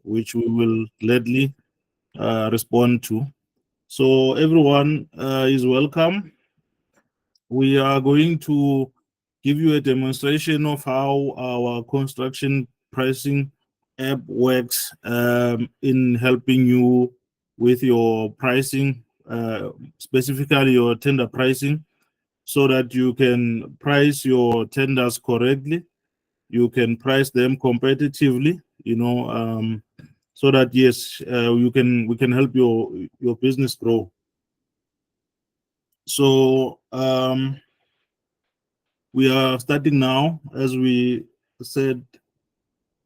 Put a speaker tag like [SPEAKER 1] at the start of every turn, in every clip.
[SPEAKER 1] which we will gladly respond to. So everyone is welcome. We are going to give you a demonstration of how our construction pricing app works in helping you with your pricing, specifically your tender pricing, so that you can price your tenders correctly. You can price them competitively, so that yes, we can help your business grow. So we are starting now. As we said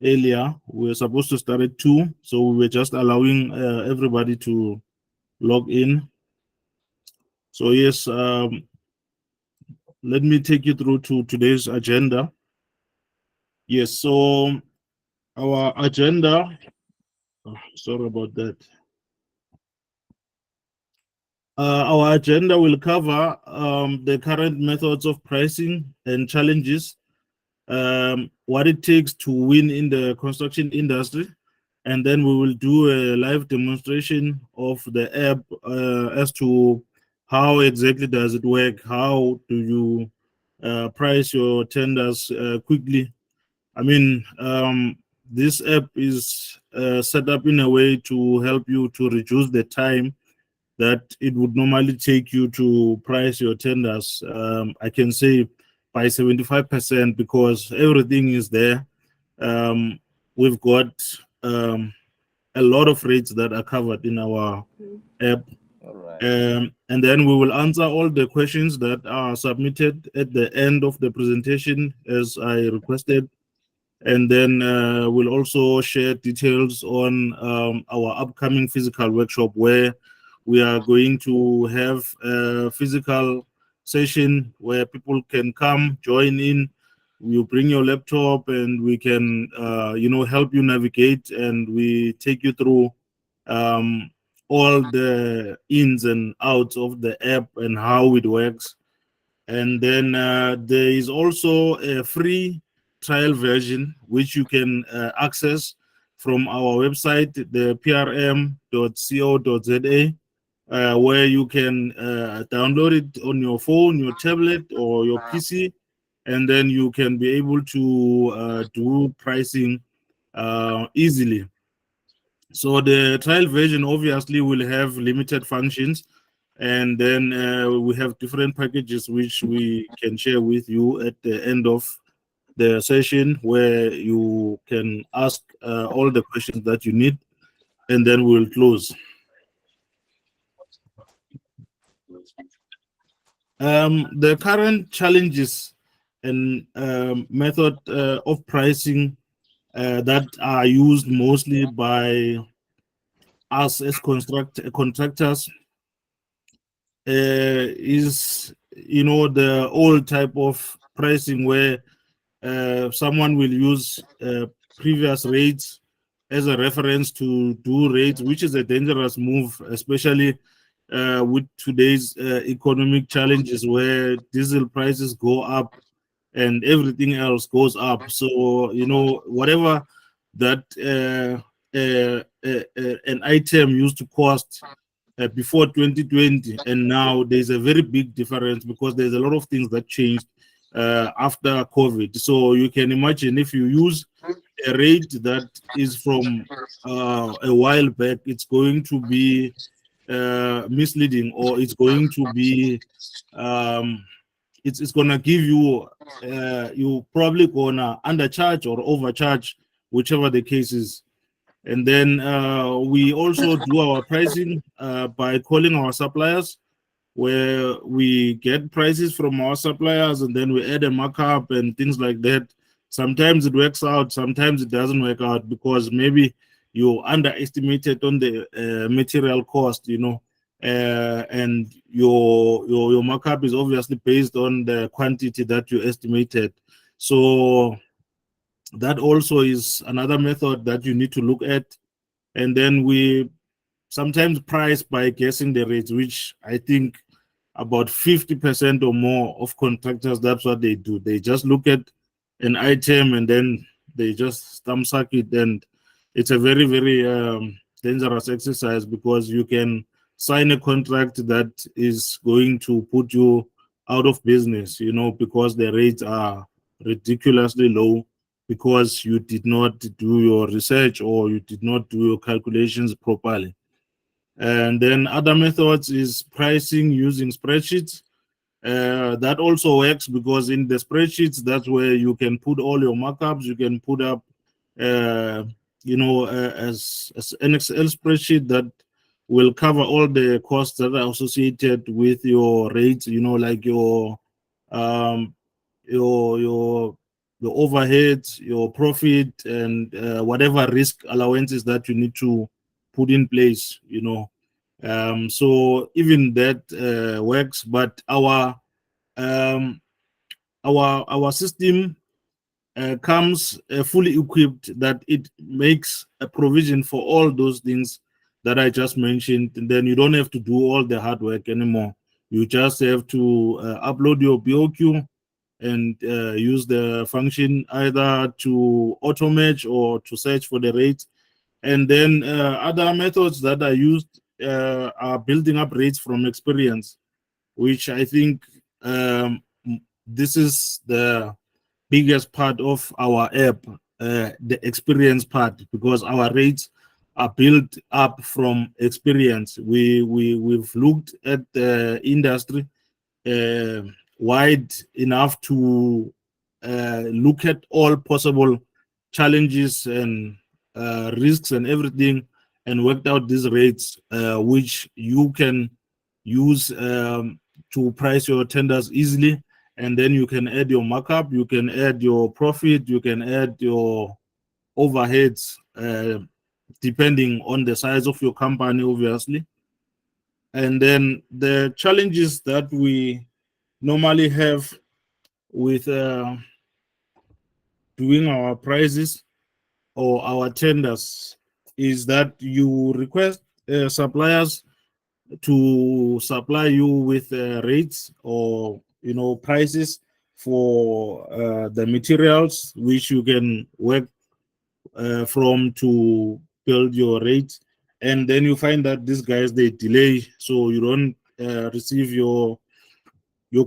[SPEAKER 1] earlier, we were supposed to start at 2, so we were just allowing everybody to log in. So yes, let me take you through to today's agenda. Yes, so our agenda, sorry about that. Our agenda will cover the current methods of pricing and challenges, what it takes to win in the construction industry, and then we will do a live demonstration of the app as to how exactly does it work, how do you price your tenders quickly. I mean, this app is set up in a way to help you to reduce the time that it would normally take you to price your tenders. I can say by 75% because everything is there. We've got a lot of rates that are covered in our app.
[SPEAKER 2] All right.
[SPEAKER 1] And then we will answer all the questions that are submitted at the end of the presentation as I requested. And then we'll also share details on our upcoming physical workshop where we are going to have a physical session where people can come, join in. You bring your laptop and we can, help you navigate, and we take you through um, all the ins and outs of the app and how it works. And then there is also a free trial version which you can access from our website, the prm.co.za, where you can download it on your phone, your tablet, or your PC, and then you can be able to do pricing easily. So the trial version obviously will have limited functions, and then we have different packages which we can share with you at the end of the session, where you can ask all the questions that you need, and then we'll close. The current challenges and method of pricing that are used mostly by us as contractors is, the old type of pricing where someone will use previous rates as a reference to do rates, which is a dangerous move, especially with today's economic challenges where diesel prices go up and everything else goes up. So, whatever that an item used to cost before 2020 and now, there's a very big difference because there's a lot of things that changed after COVID. So you can imagine if you use a rate that is from a while back, it's going to be misleading, or it's going to be it's gonna give you you probably gonna undercharge or overcharge, whichever the case is. And then we also do our pricing by calling our suppliers, where we get prices from our suppliers and then we add a markup and things like that. Sometimes it works out, sometimes it doesn't work out because maybe you underestimated on the material cost, and your markup is obviously based on the quantity that you estimated. So that also is another method that you need to look at. And then we sometimes price by guessing the rates, which I think about 50% or more of contractors, that's what they do. They just look at an item and then they just stamp suck it, and it's a very, very dangerous exercise, because you can sign a contract that is going to put you out of business, because the rates are ridiculously low, because you did not do your research or you did not do your calculations properly. And then other methods is pricing using spreadsheets. That also works, because in the spreadsheets, that's where you can put all your markups. You can put up, as an Excel spreadsheet that will cover all the costs that are associated with your rates. Like um, your overheads, your profit, and whatever risk allowances that you need to put in place. So even that works, but um, our system comes fully equipped, that it makes a provision for all those things that I just mentioned, and then you don't have to do all the hard work anymore. You just have to upload your BOQ and use the function either to automate or to search for the rates. And then other methods that are used are building up rates from experience, which I think this is the biggest part of our app, the experience part, because our rates are built up from experience. We've looked at the industry uh, wide enough to look at all possible challenges and risks and everything, and worked out these rates, which you can use to price your tenders easily. And then you can add your markup, you can add your profit, you can add your overheads, depending on the size of your company, obviously. And then the challenges that we normally have with doing our prices or our tenders is that you request suppliers to supply you with rates or prices for the materials which you can work from to build your rates. And then you find that these guys, they delay, so you don't receive your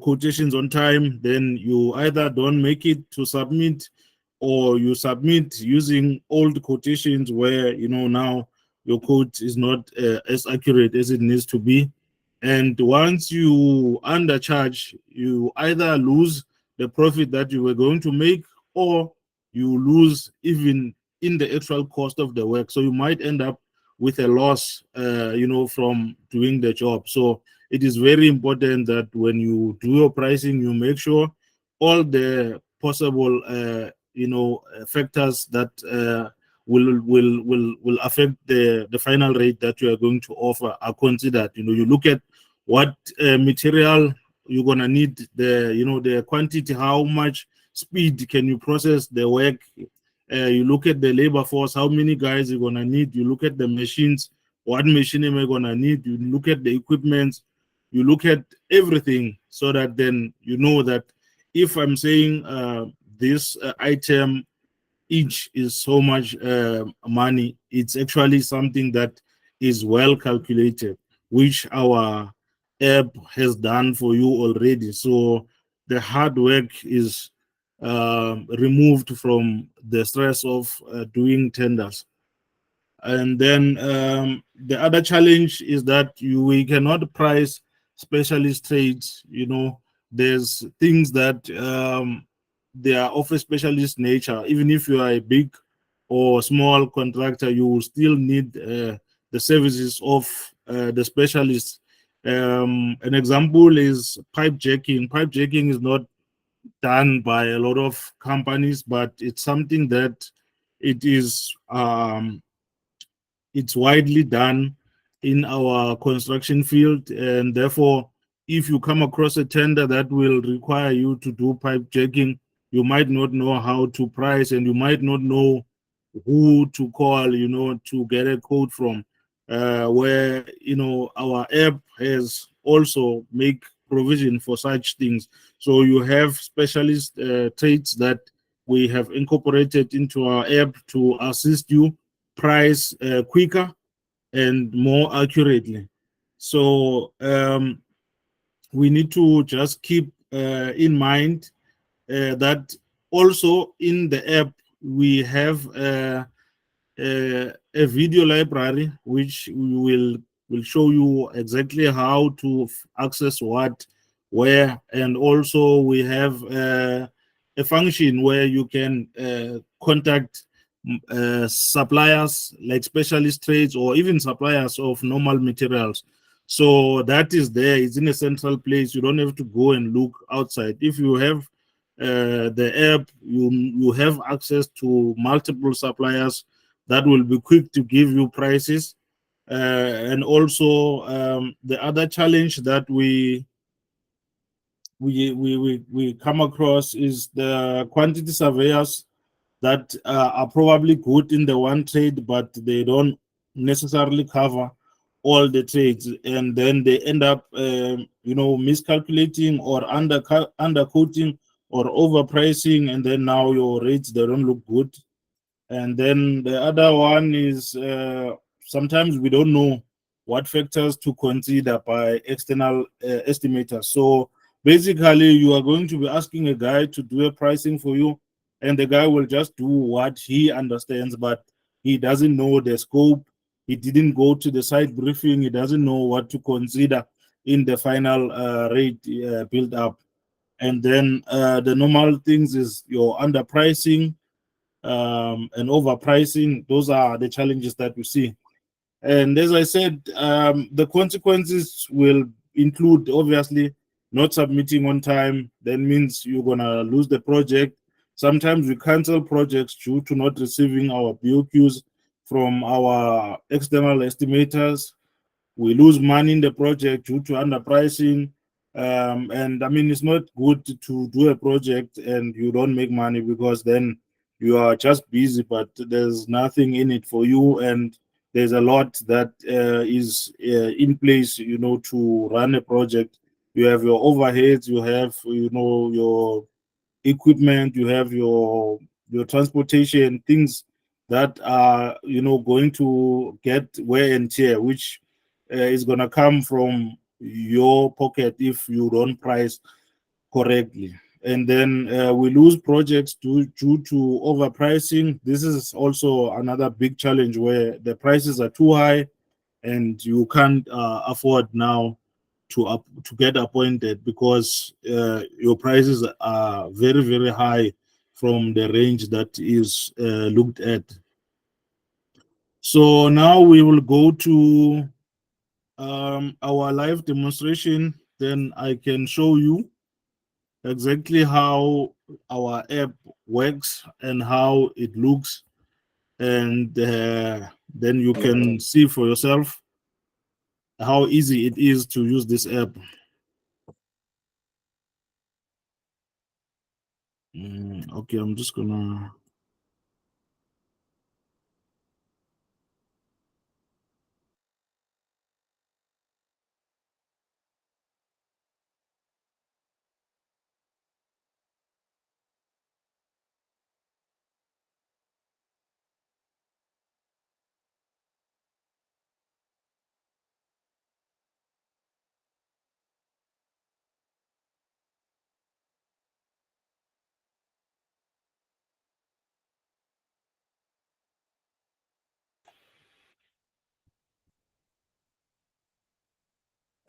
[SPEAKER 1] quotations on time. Then you either don't make it to submit, or you submit using old quotations where now your quote is not as accurate as it needs to be. And once you undercharge, you either lose the profit that you were going to make, or you lose even in the actual cost of the work. So you might end up with a loss from doing the job. So it is very important that when you do your pricing, you make sure all the possible factors that will affect the final rate that you are going to offer are considered. You look at what material you're gonna need, the quantity, how much speed can you process the work. You look at the labor force, how many guys you're gonna need. You look at the machines, what machine am I gonna need. You look at the equipment, you look at everything, so that then you know that if I'm saying this item each is so much money, it's actually something that is well calculated, which our app has done for you already. So the hard work is removed from the stress of doing tenders. And then the other challenge is that we cannot price specialist trades. There's things that they are of a specialist nature. Even if you are a big or small contractor, you will still need the services of the specialists. An example is pipe jacking. Pipe jacking is not done by a lot of companies, but it's something that it is it's widely done in our construction field. And therefore, if you come across a tender that will require you to do pipe jacking, you might not know how to price, and you might not know who to call, to get a quote from. Where our app has also make provision for such things. So you have specialist trades that we have incorporated into our app to assist you price quicker and more accurately. So we need to just keep in mind that also in the app we have a video library which will show you exactly how to access what, where, and also we have a function where you can contact suppliers like specialist trades or even suppliers of normal materials. So that is there. It's in a central place. You don't have to go and look outside. If you have the app, you have access to multiple suppliers that will be quick to give you prices. And also the other challenge that we come across is the quantity surveyors that are probably good in the one trade, but they don't necessarily cover all the trades, and then they end up miscalculating or underquoting or overpricing, and then now your rates, they don't look good. And then the other one is sometimes we don't know what factors to consider by external estimators. So basically, you are going to be asking a guy to do a pricing for you, and the guy will just do what he understands, but he doesn't know the scope. He didn't go to the site briefing. He doesn't know what to consider in the final rate build up. And then the normal things is your underpricing and overpricing. Those are the challenges that we see. And as I said, the consequences will include obviously not submitting on time. That means you're gonna lose the project. Sometimes we cancel projects due to not receiving our BOQs from our external estimators. We lose money in the project due to underpricing. And I mean, it's not good to do a project and you don't make money, because then you are just busy, but there's nothing in it for you. And there's a lot that is in place, to run a project. You have your overheads, you have, your equipment, you have your transportation, things that are going to get wear and tear, which is going to come from your pocket if you don't price correctly. And then we lose projects due to overpricing. This is also another big challenge where the prices are too high and you can't afford now to get appointed, because your prices are very, very high from the range that is looked at. So now we will go to our live demonstration. Then I can show you exactly how our app works and how it looks, and then you can see for yourself how easy it is to use this app. Okay, I'm just gonna.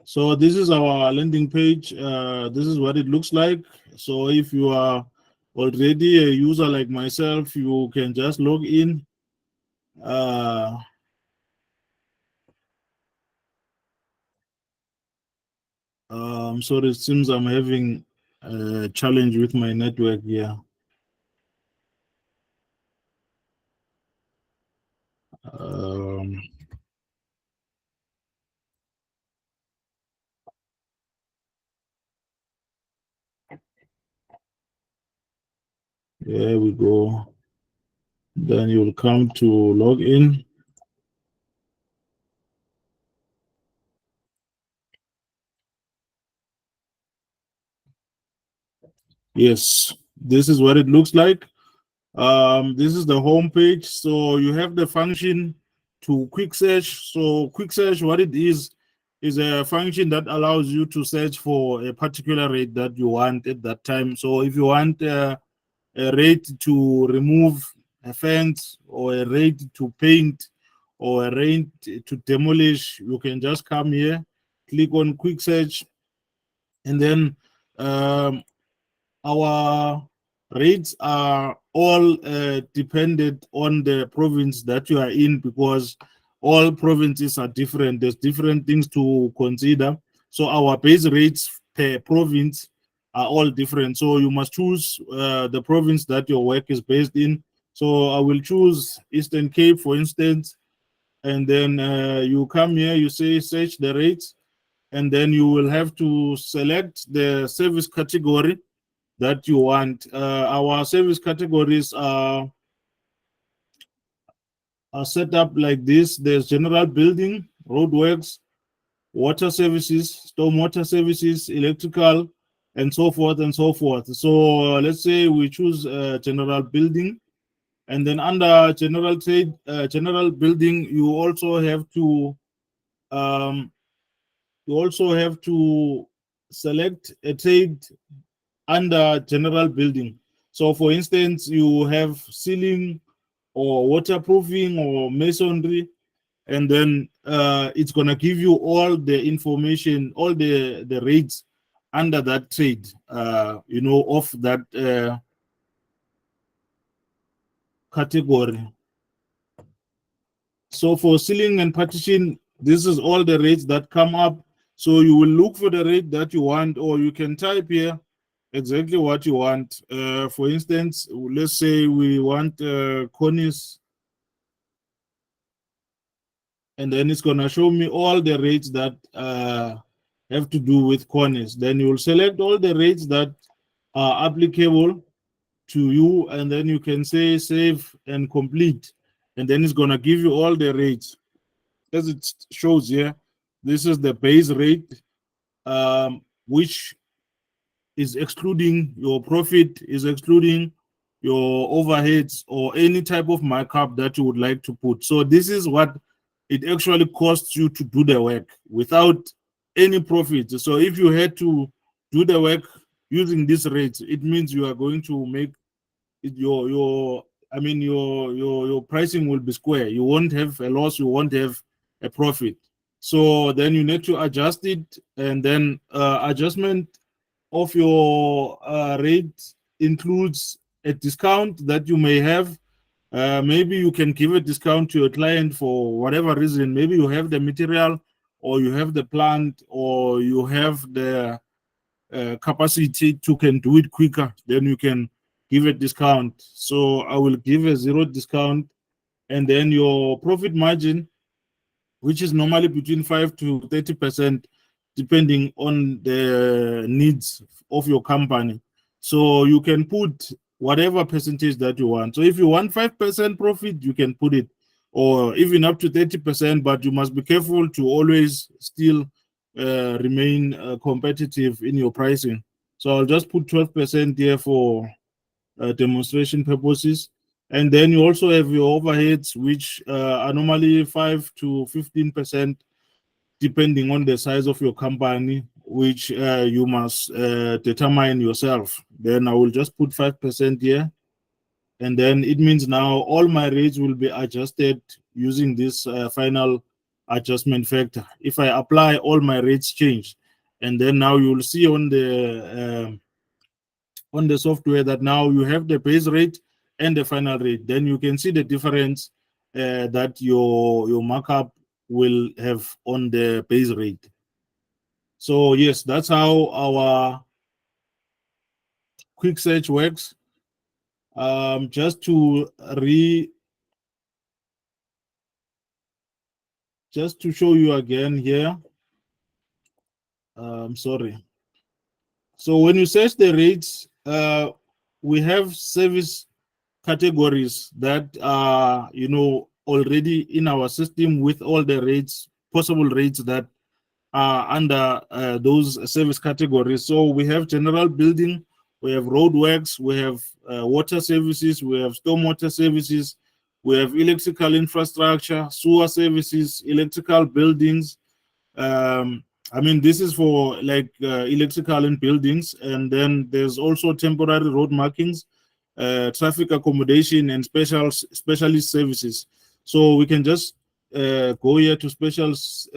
[SPEAKER 1] So this is our landing page. This is what it looks like. So if you are already a user like myself, you can just log in. Sorry, it seems I'm having a challenge with my network here. Um, there we go. Then you'll come to log in. Yes, this is what it looks like. This is the home page. So you have the function to quick search. So quick search, what it is a function that allows you to search for a particular rate that you want at that time. So if you want a rate to remove a fence, or a rate to paint, or a rate to demolish, you can just come here, click on quick search, and then our rates are all dependent on the province that you are in, because all provinces are different. There's different things to consider. So our base rates per province are all different. So you must choose the province that your work is based in. So I will choose Eastern Cape, for instance, and then you come here, you say search the rates, and then you will have to select the service category that you want. Our service categories are set up like this. There's general building, roadworks, water services, stormwater services, electrical, and so forth and so forth. So let's say we choose general building, and then under general trade, general building, you also have to select a trade under general building. So for instance, you have ceiling or waterproofing or masonry, and then it's going to give you all the information, all the rates under that trade, of that category. So for ceiling and partition, this is all the rates that come up. So you will look for the rate that you want, or you can type here exactly what you want. For instance, let's say we want cornice, and then it's going to show me all the rates that have to do with cornice. Then you will select all the rates that are applicable to you, and then you can say save and complete, and then it's going to give you all the rates as it shows here. This is the base rate, which is excluding your profit, is excluding your overheads or any type of markup that you would like to put. So this is what it actually costs you to do the work without any profit. So if you had to do the work using this rate, it means you are going to make it your pricing will be square. You won't have a loss, you won't have a profit. So then you need to adjust it, and then adjustment of your rate includes a discount that you may have. Maybe you can give a discount to your client for whatever reason. Maybe you have the material, or you have the plant, or you have the capacity to can do it quicker. Then you can give a discount. So I will give a 0 discount, and then your profit margin, which is normally between 5 to 30%, depending on the needs of your company. So you can put whatever percentage that you want. So if you want 5% profit, you can put it, or even up to 30%, but you must be careful to always still remain competitive in your pricing. So I'll just put 12% here for demonstration purposes. And then you also have your overheads, which are normally 5 to 15%, depending on the size of your company, which you must determine yourself. Then I will just put 5% here. And then it means now all my rates will be adjusted using this final adjustment factor. If I apply, all my rates change. And then now you'll see on the software that now you have the base rate and the final rate. Then you can see the difference that your markup will have on the base rate. So yes, that's how our quick search works. Just to show you again here. Sorry. So when you search the rates, we have service categories that are already in our system with all the rates, possible rates that are under those service categories. So we have general building, we have roadworks, we have water services, we have stormwater services, we have electrical infrastructure, sewer services, electrical buildings. I mean, this is for like electrical in buildings, and then there's also temporary road markings, traffic accommodation, and specialist services. So we can just go here to specialist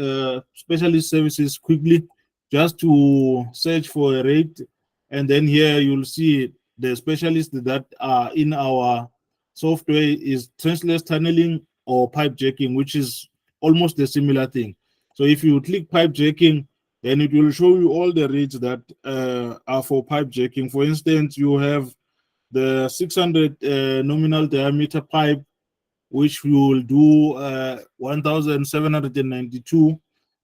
[SPEAKER 1] services quickly, just to search for a rate, and then here you'll see the specialists that are in our software is trenchless tunneling or pipe jacking, which is almost a similar thing. So if you click pipe jacking, then it will show you all the rates that are for pipe jacking. For instance, you have the 600 nominal diameter pipe, which will do 1,792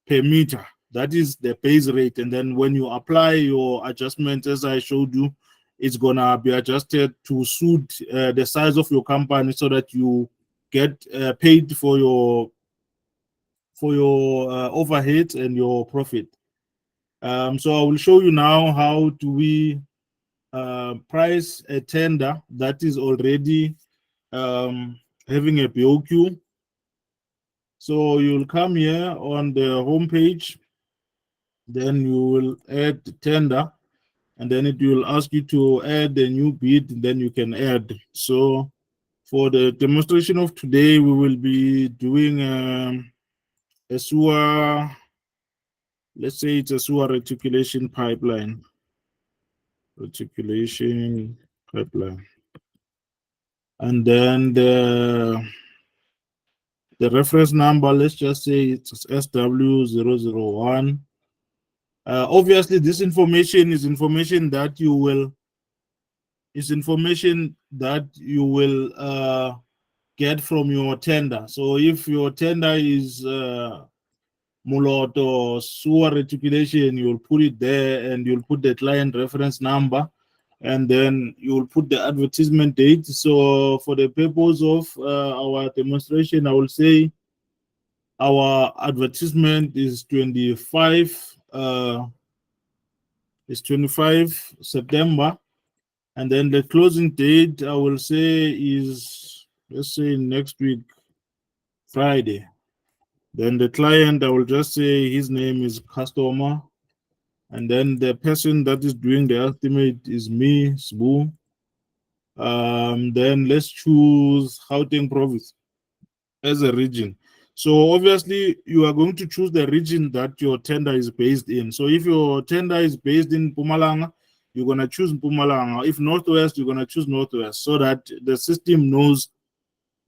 [SPEAKER 1] per meter. That is the base rate. And then when you apply your adjustment, as I showed you, it's gonna be adjusted to suit the size of your company so that you get paid for your overhead and your profit. So I will show you now how do we price a tender that is already having a BOQ. So you'll come here on the home page, then you will add tender, and then it will ask you to add a new bid, then you can add. So for the demonstration of today, we will be doing a sewer, let's say it's a sewer reticulation pipeline. Reticulation pipeline. And then the reference number, let's just say it's SW001. Obviously, this information is information that you will get from your tender. So if your tender is Muloto sewer reticulation, you'll put it there, and you'll put the client reference number, and then you'll put the advertisement date. So for the purpose of our demonstration, I will say our advertisement is 25 September, and then the closing date I will say is, let's say, next week Friday. Then the client, I will just say his name is customer, and then the person that is doing the estimate is me, Sbu. Then let's choose Gauteng province as a region. So obviously you are going to choose the region that your tender is based in. So if your tender is based in Mpumalanga, you're going to choose Mpumalanga. If Northwest, you're going to choose Northwest, so that the system knows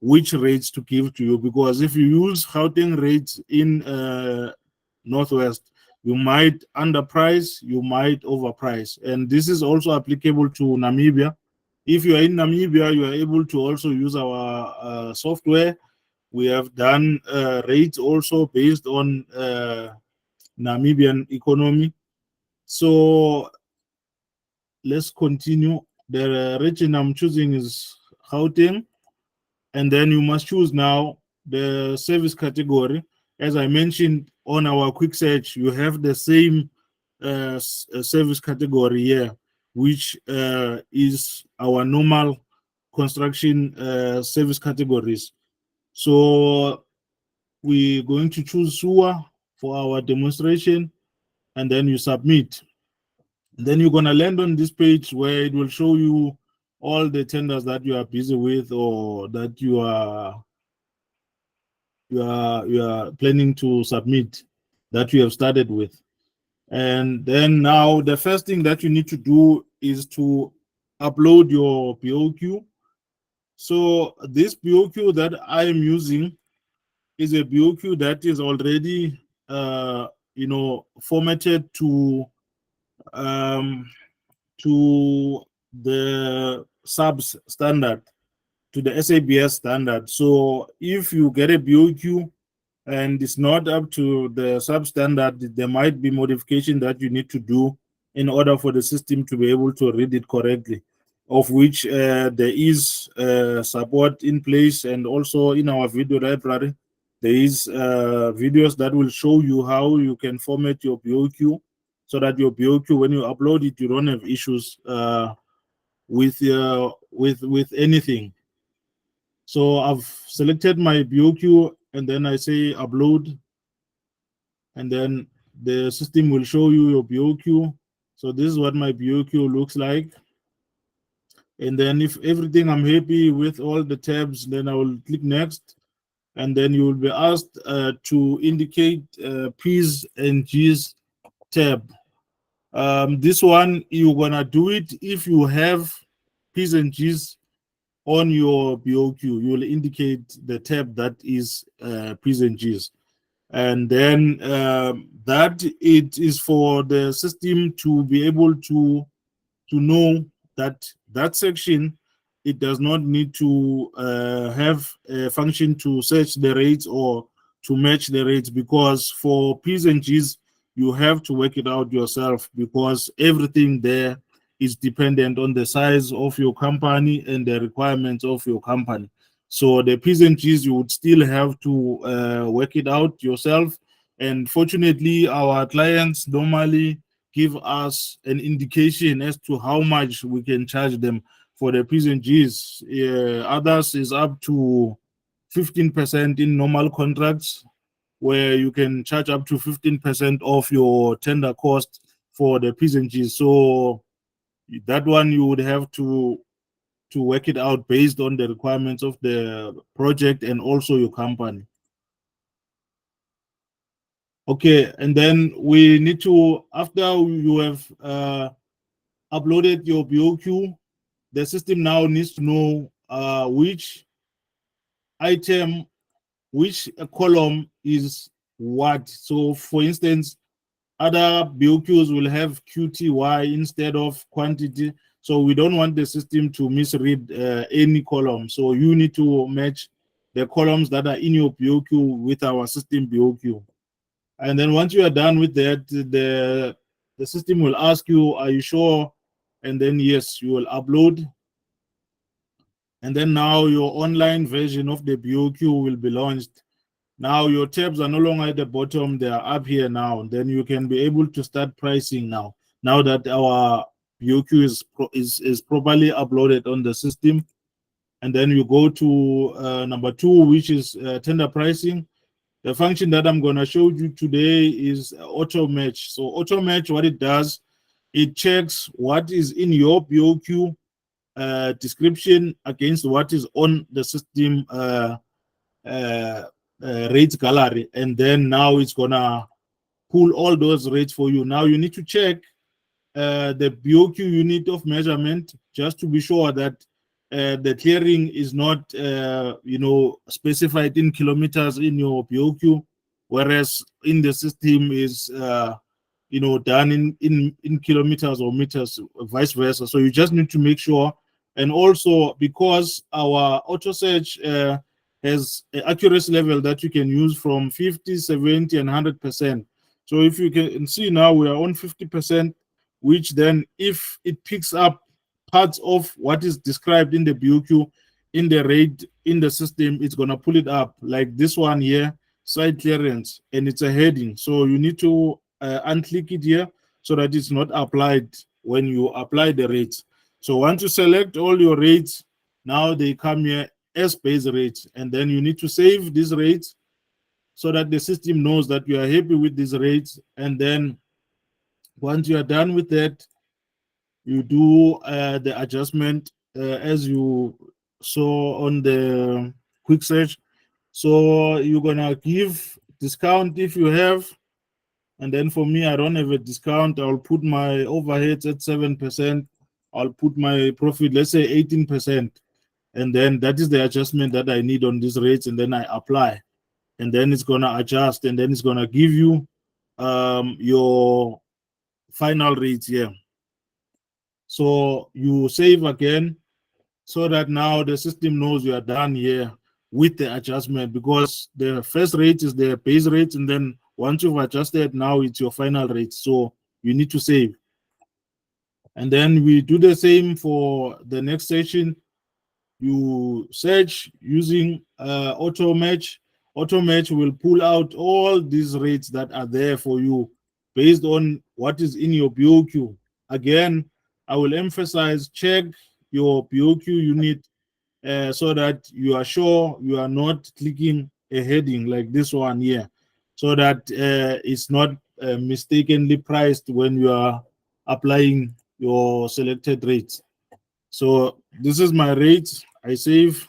[SPEAKER 1] which rates to give to you. Because if you use Gauteng rates in Northwest, you might underprice, you might overprice. And this is also applicable to Namibia. If you are in Namibia, you are able to also use our software. We have done rates also based on Namibian economy. So let's continue. The region I'm choosing is Gauteng. And then you must choose now the service category. As I mentioned on our quick search, you have the same service category here, which is our normal construction service categories. So we're going to choose sewer for our demonstration, and then you submit. Then you're going to land on this page where it will show you all the tenders that you are busy with, or that you are planning to submit, that you have started with. And then now the first thing that you need to do is to upload your BOQ. So this BOQ that I am using is a BOQ that is already formatted to the SABS standard, to the SABS standard. So if you get a BOQ and it's not up to the substandard, there might be modification that you need to do in order for the system to be able to read it correctly, of which there is support in place. And also in our video library, there is videos that will show you how you can format your BOQ, so that your BOQ, when you upload it, you don't have issues with anything. So I've selected my BOQ, and then I say upload, and then the system will show you your BOQ. So this is what my BOQ looks like. And then if everything I'm happy with all the tabs, then I will click next, and then you will be asked to indicate P's and G's tab. This one, you're gonna do it if you have P's and G's on your BOQ. You will indicate the tab that is P's and G's. And then that it is for the system to be able to know that that section, it does not need to have a function to search the rates or to match the rates, because for P's and G's you have to work it out yourself, because everything there is dependent on the size of your company and the requirements of your company. So the P's and G's you would still have to work it out yourself. And fortunately, our clients normally give us an indication as to how much we can charge them for the P's and G's. Others is up to 15% in normal contracts, where you can charge up to 15% of your tender cost for the P's and G's. So that one you would have to work it out based on the requirements of the project and also your company. Okay, and then we need to, after you have uploaded your BOQ, the system now needs to know which item, which column is what. So for instance, other BOQs will have QTY instead of quantity. So we don't want the system to misread any column. So you need to match the columns that are in your BOQ with our system BOQ. And then once you are done with that, the system will ask you, are you sure? And then yes, you will upload. And then now your online version of the BOQ will be launched. Now your tabs are no longer at the bottom, they are up here now. Then you can be able to start pricing now. Now that our BOQ is properly uploaded on the system. And then you go to number 2, which is tender pricing. The function that I'm going to show you today is auto match. So auto match, what it does, it checks what is in your BOQ description against what is on the system rates gallery, and then now it's gonna pull all those rates for you. Now you need to check the BOQ unit of measurement, just to be sure that the clearing is not specified in kilometers in your BOQ, whereas in the system is done in kilometers or meters, vice versa. So you just need to make sure. And also, because our auto search has an accuracy level that you can use from 50, 70, and 100%. So if you can see now, we are on 50%, which then if it picks up parts of what is described in the BOQ in the rate in the system, it's going to pull it up, like this one here, side clearance, and it's a heading. So you need to unclick it here so that it's not applied when you apply the rates. So once you select all your rates, now they come here as base rates, and then you need to save these rates so that the system knows that you are happy with these rates. And then once you are done with that, you do the adjustment as you saw on the quick search. So you're gonna give discount if you have, and then for me, I don't have a discount. I'll put my overheads at 7%. I'll put my profit, let's say 18%. And then that is the adjustment that I need on these rates. And then I apply. And then it's going to adjust. And then it's going to give you your final rates here. So you save again so that now the system knows you are done here with the adjustment, because the first rate is the base rate, and then once you've adjusted, now it's your final rate. So you need to save. And then we do the same for the next session. You search using auto match. Auto match will pull out all these rates that are there for you based on what is in your BOQ. Again, I will emphasize, check your BOQ unit so that you are sure you are not clicking a heading like this one here, so that it's not mistakenly priced when you are applying your selected rates. So this is my rates. I save,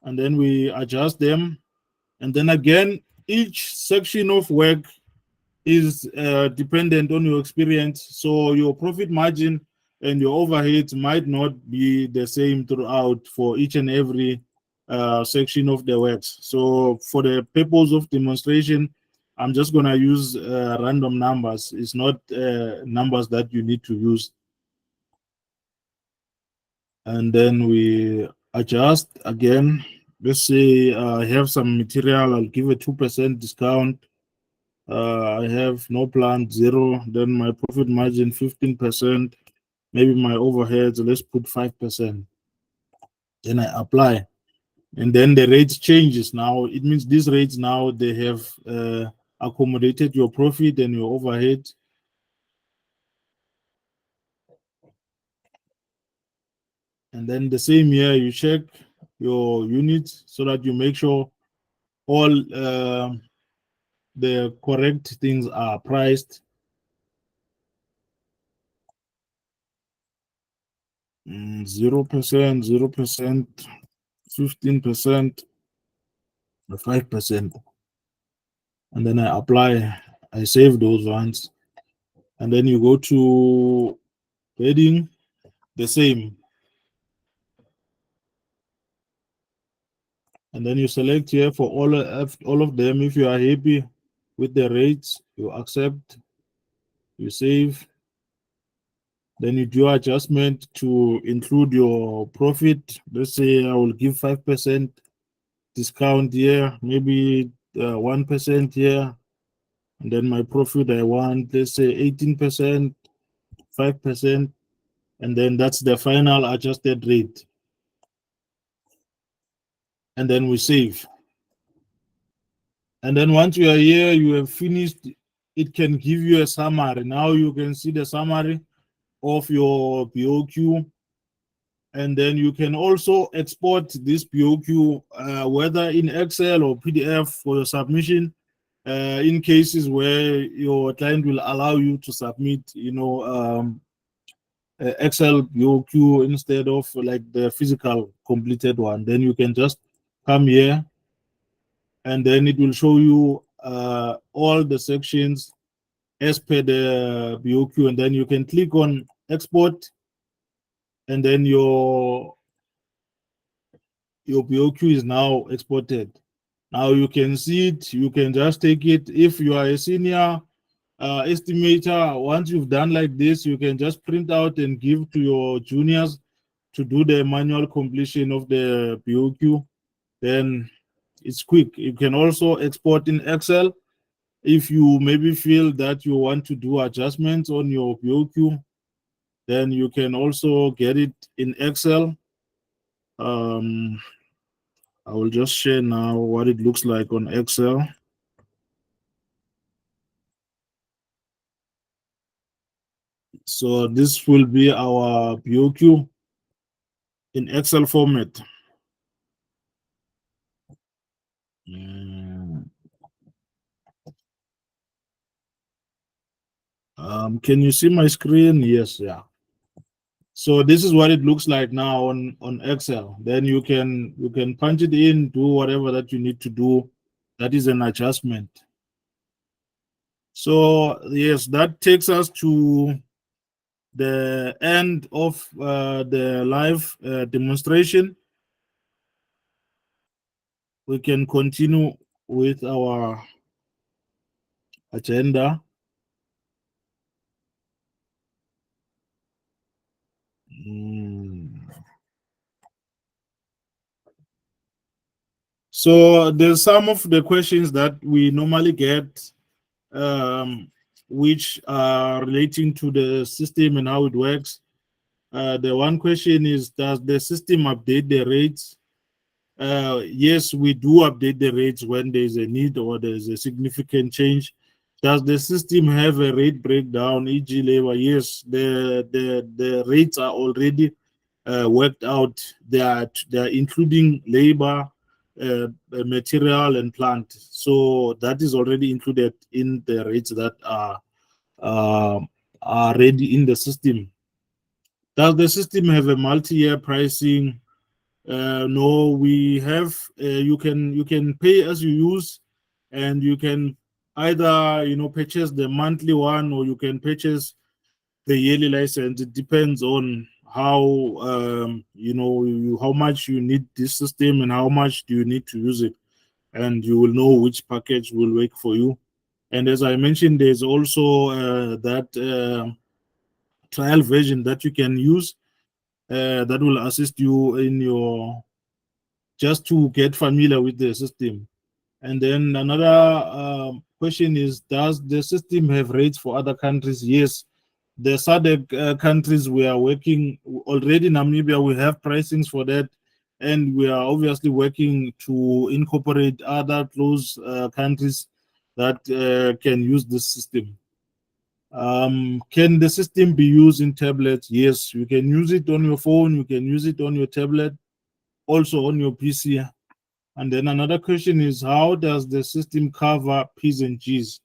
[SPEAKER 1] and then we adjust them. And then again, each section of work is dependent on your experience. So your profit margin and your overheads might not be the same throughout for each and every section of the works. So for the purpose of demonstration, I'm just going to use random numbers. It's not numbers that you need to use. And then we adjust again. Let's say I have some material, I'll give a 2% discount. I have no plan, 0. Then my profit margin 15%. Maybe my overheads, let's put 5%. Then I apply, and then the rate changes. Now it means these rates now they have accommodated your profit and your overhead. And then the same year you check your units so that you make sure all the correct things are priced. 0%, 0%, 15%, 5%. And then I apply, I save those ones. And then you go to heading, the same. And then you select here for all of them. If you are happy with the rates, you accept, you save. Then you do adjustment to include your profit. Let's say I will give 5% discount here, maybe 1% here. And then my profit, I want, let's say 18%, 5%. And then that's the final adjusted rate. And then we save. And then once you are here, you have finished, it can give you a summary. Now you can see the summary of your BOQ. And then you can also export this BOQ, whether in Excel or PDF for your submission, in cases where your client will allow you to submit, Excel BOQ instead of like the physical completed one. Then you can just come here, and then it will show you all the sections as per the BOQ, and then you can click on export, and then your BOQ is now exported. Now you can see it, you can just take it. If you are a senior estimator, once you've done like this, you can just print out and give to your juniors to do the manual completion of the BOQ. Then it's quick. You can also export in Excel. If you maybe feel that you want to do adjustments on your BOQ, then you can also get it in Excel. I will just share now what it looks like on Excel. So this will be our BOQ in Excel format. Can you see my screen? Yes, yeah. So this is what it looks like now on Excel. Then you can punch it in, do whatever that you need to do. That is an adjustment. So yes, that takes us to the end of the live demonstration. We can continue with our agenda. So there's some of the questions that we normally get, which are relating to the system and how it works. The one question is, does the system update the rates? Yes, we do update the rates when there's a need or there's a significant change. Does the system have a rate breakdown, e.g. labor? Yes, the rates are already worked out. They are including labor, material, and plant. So that is already included in the rates that uh, are already in the system. Does the system have a multi-year pricing? No, we have. You can pay as you use, and you can either purchase the monthly one, or you can purchase the yearly license. It depends on how how much you need this system and how much do you need to use it, and you will know which package will work for you. And as I mentioned, there's also that trial version that you can use that will assist you in your just to get familiar with the system. And then another question is, does the system have rates for other countries? Yes, the SADC countries we are working already. Namibia, we have pricings for that, and we are obviously working to incorporate other close countries that can use this system. Can the system be used in tablets? Yes, you can use it on your phone, you can use it on your tablet, also on your PC. And then another question is, how does the system cover P's and G's?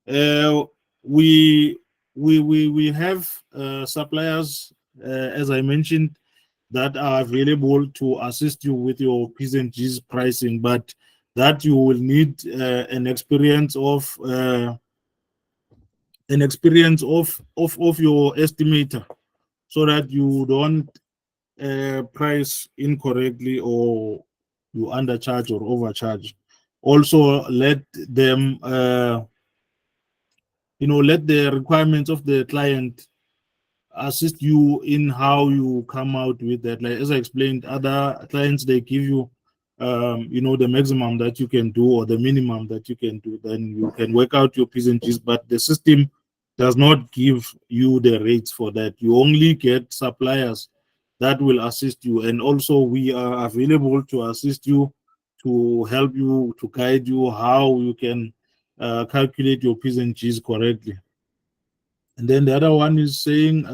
[SPEAKER 1] Uh, we we have suppliers, as I mentioned, that are available to assist you with your P's and G's pricing, but that you will need an experience of your estimator, so that you don't price incorrectly or you undercharge or overcharge. Also, let them let the requirements of the client assist you in how you come out with that. Like as I explained, other clients, they give you the maximum that you can do or the minimum that you can do. Then you can work out your P's and G's, but the system does not give you the rates for that. You only get suppliers that will assist you, and also we are available to assist you, to help you, to guide you how you can calculate your P's and G's correctly. And then the other one is saying,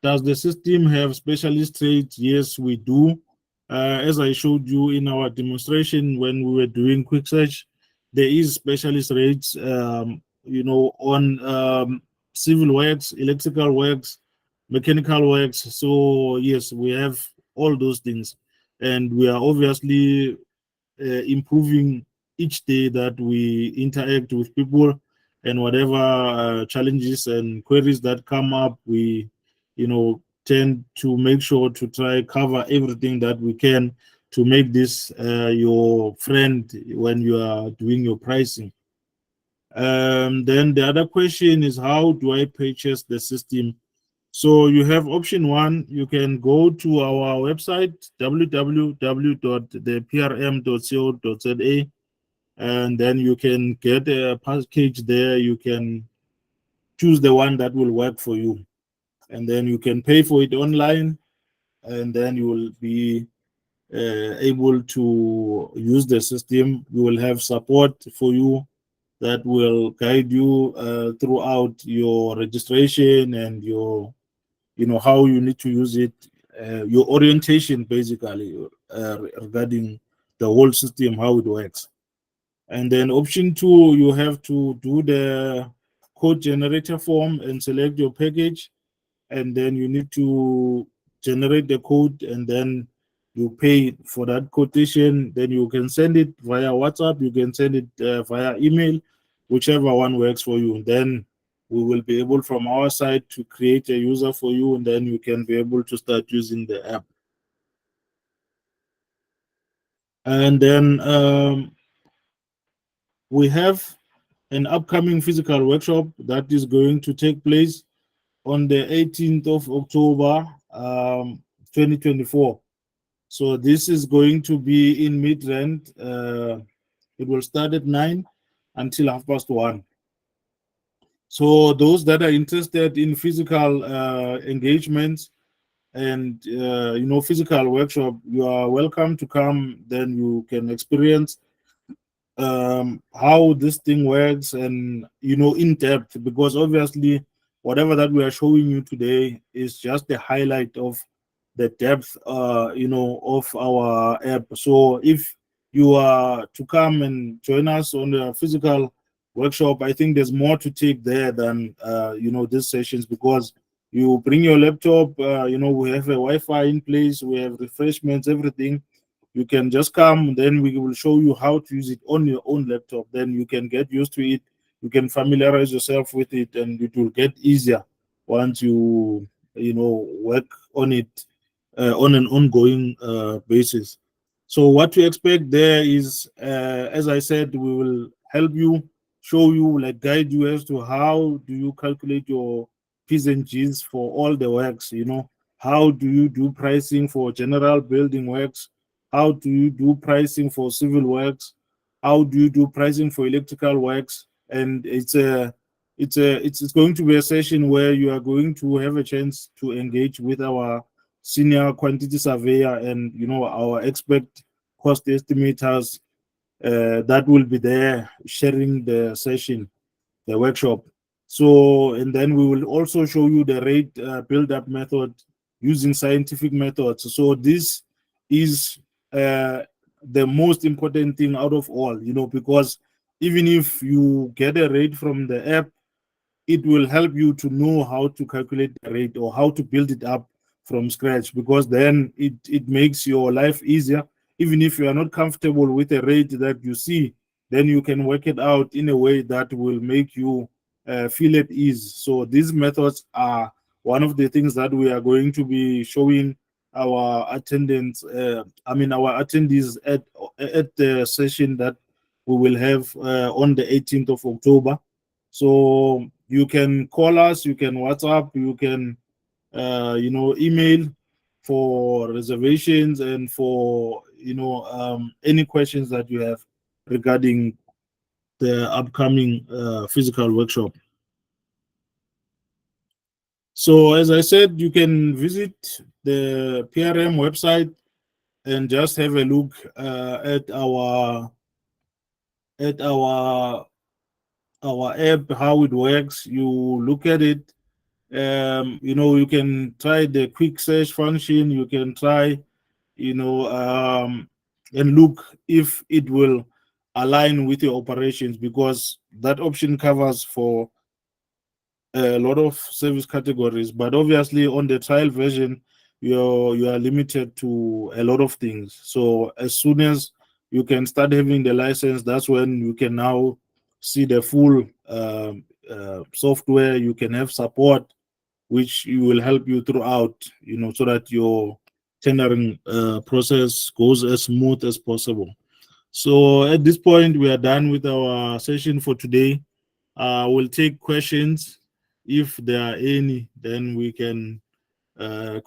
[SPEAKER 1] does the system have specialist rates? Yes, we do. As I showed you in our demonstration when we were doing quick search, there is specialist rates, on civil works, electrical works, mechanical works. So yes, we have all those things, and we are obviously improving each day that we interact with people, and whatever challenges and queries that come up, we tend to make sure to try cover everything that we can to make this your friend when you are doing your pricing. Then the other question is, how do I purchase the system? So you have option one. You can go to our website, www.theprm.co.za, and then you can get a package there. You can choose the one that will work for you, and then you can pay for it online, and then you will be able to use the system. We will have support for you that will guide you throughout your registration and your how you need to use it, your orientation basically regarding the whole system, how it works. And then option two, you have to do the code generator form and select your package, and then you need to generate the code, and then you pay for that quotation. Then you can send it via WhatsApp, you can send it via email, whichever one works for you. Then we will be able from our side to create a user for you, and then you can be able to start using the app. And then we have an upcoming physical workshop that is going to take place on the 18th of October 2024. So this is going to be in Midrand. It will start at 9 until 1:30. So those that are interested in physical engagements and physical workshop, you are welcome to come. Then you can experience how this thing works, and in depth, because obviously whatever that we are showing you today is just the highlight of the depth, of our app. So if you are to come and join us on the physical workshop, I think there's more to take there than these sessions, because you bring your laptop. We have a Wi-Fi in place, we have refreshments, everything. You can just come, then we will show you how to use it on your own laptop. Then you can get used to it, you can familiarize yourself with it, and it will get easier once you work on it on an ongoing basis. So what to expect there is, as I said, we will help you, show you, like guide you as to how do you calculate your P's and G's for all the works. How do you do pricing for general building works? How do you do pricing for civil works? How do you do pricing for electrical works? And it's going to be a session where you are going to have a chance to engage with our senior quantity surveyor and our expert cost estimators that will be there sharing the session, the workshop. So, and then we will also show you the rate build-up method using scientific methods. So this is the most important thing out of all, because even if you get a rate from the app, it will help you to know how to calculate the rate or how to build it up from scratch, because then it makes your life easier. Even if you are not comfortable with a rate that you see, then you can work it out in a way that will make you feel at ease. So these methods are one of the things that we are going to be showing our attendants, our attendees at the session that we will have on the 18th of October. So you can call us, you can WhatsApp, you can email for reservations and for any questions that you have regarding the upcoming physical workshop. So as I said, you can visit the PRM website and just have a look at our app, how it works. You look at it. You can try the quick search function. You can try, and look if it will align with your operations, because that option covers for a lot of service categories. But obviously, on the trial version, you are limited to a lot of things. So as soon as you can start having the license, that's when you can now see the full software. You can have support, which you will help you throughout, so that your tendering process goes as smooth as possible. So at this point, we are done with our session for today. We'll take questions. If there are any, then we can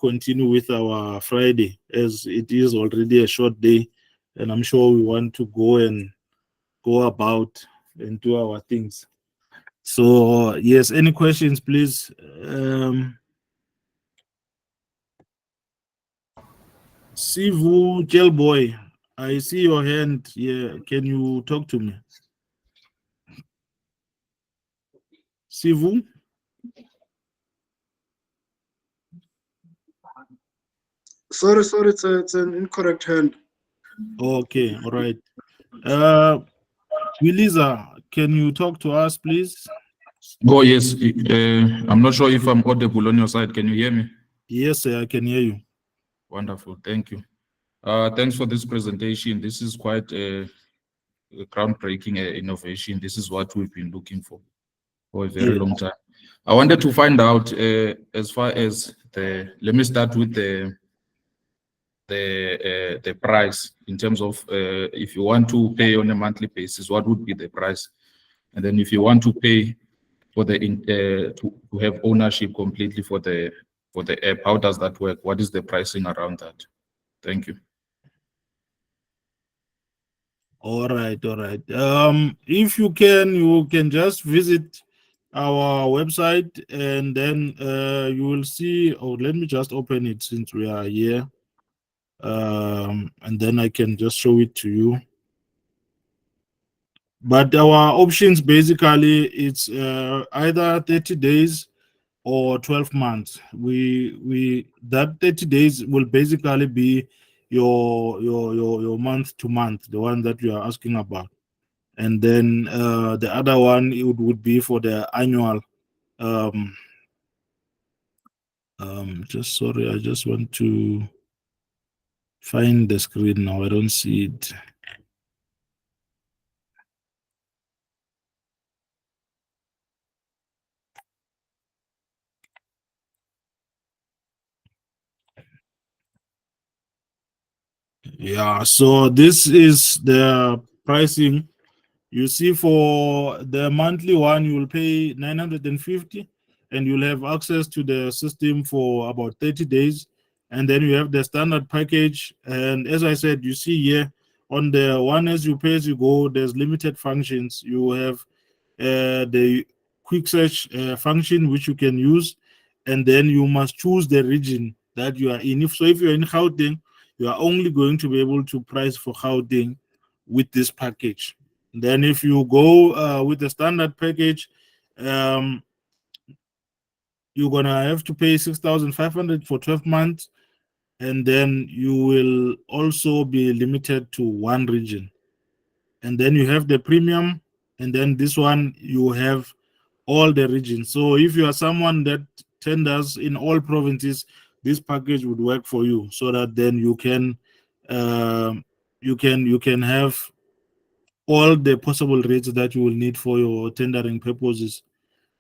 [SPEAKER 1] continue with our Friday, as it is already a short day, and I'm sure we want to go about and do our things. So yes, any questions, please? Sivu Jailboy, I see your hand. Yeah, can you talk to me? Sivu?
[SPEAKER 2] Sorry, it's an incorrect hand.
[SPEAKER 1] Okay, all right. Williza, can you talk to us, please?
[SPEAKER 3] Oh, yes. I'm not sure if I'm audible on your side. Can you hear me?
[SPEAKER 1] Yes, sir, I can hear you.
[SPEAKER 3] Wonderful. Thank you. Thanks for this presentation. This is quite a groundbreaking innovation. This is what we've been looking for a very long time. I wanted to find out as far as let me start with the price in terms of if you want to pay on a monthly basis, what would be the price? And then if you want to pay for the to have ownership completely for the app, how does that work? What is the pricing around that? Thank you.
[SPEAKER 1] All right, all right. If you can just visit our website, and then you will see. Oh, let me just open it since we are here. And then I can just show it to you. But our options basically, it's either 30 days, or 12 months. That 30 days will basically be your month to month, the one that you are asking about. And then the other one it would be for the annual. Just sorry, I just want to find the screen now. I don't see it. Yeah, so this is the pricing. You see, for the monthly one, you will pay 950 and you'll have access to the system for about 30 days. And then you have the standard package. And as I said, you see here on the one as you pay as you go, there's limited functions. You have the quick search function, which you can use. And then you must choose the region that you are in. If you're in Gauteng, you are only going to be able to price for Gauteng with this package. Then if you go with the standard package, you're gonna have to pay 6,500 for 12 months, and then you will also be limited to one region. And then you have the premium, and then this one you have all the regions. So if you are someone that tenders in all provinces, this package would work for you, so that then you can have all the possible rates that you will need for your tendering purposes.